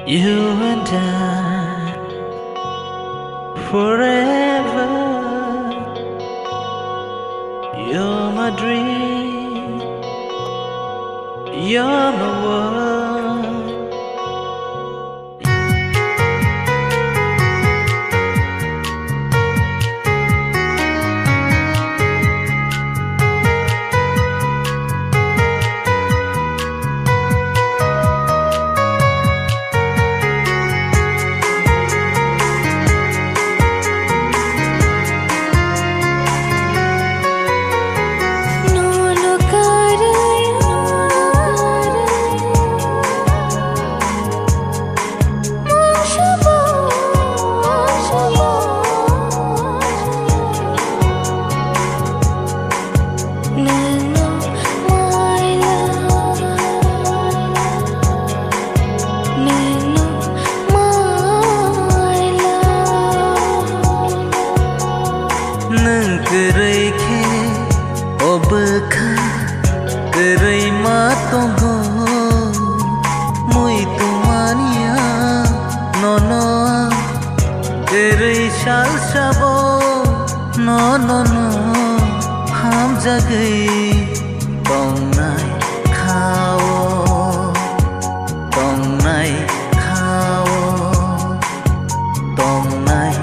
You and I forever. You're my dream. You're my world. Kereke obekha kerai matongo mui tumania nono kerai shal sabo no no no ham jagai tongnai khao tongnai khao tongnai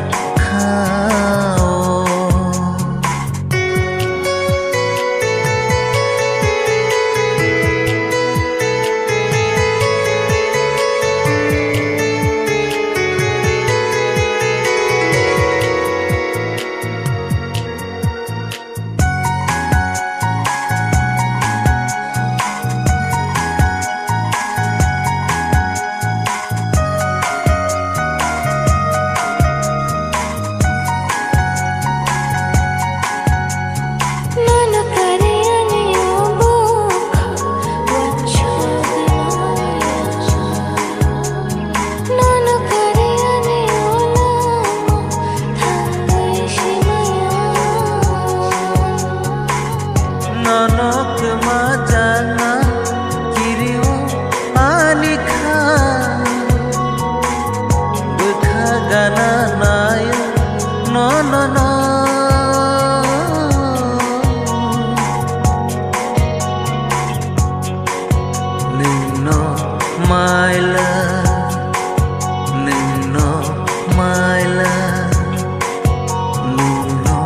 Nonok majana kiriu anikha bekha gana nayo no no no nino my love nino my love nino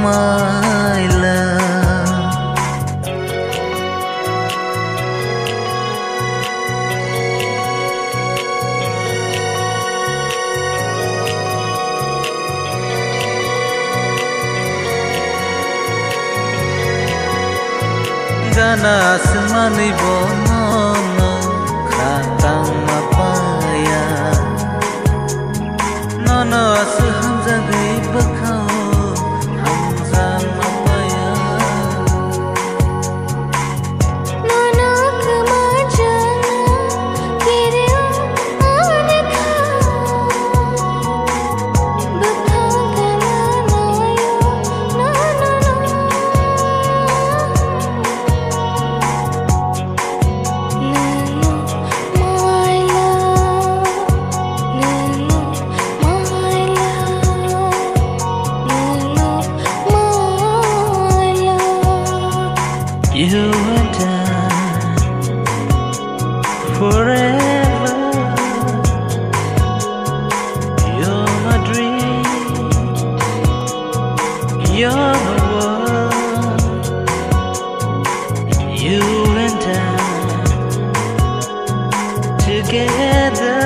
my love Gana asmani bono khatang mapaya nono as hamza gai bakhao hamza mapaya nono kama jana kiriu anikha bakha gana nayo no no no You and I forever. You're my dream. You're my world. You and I together.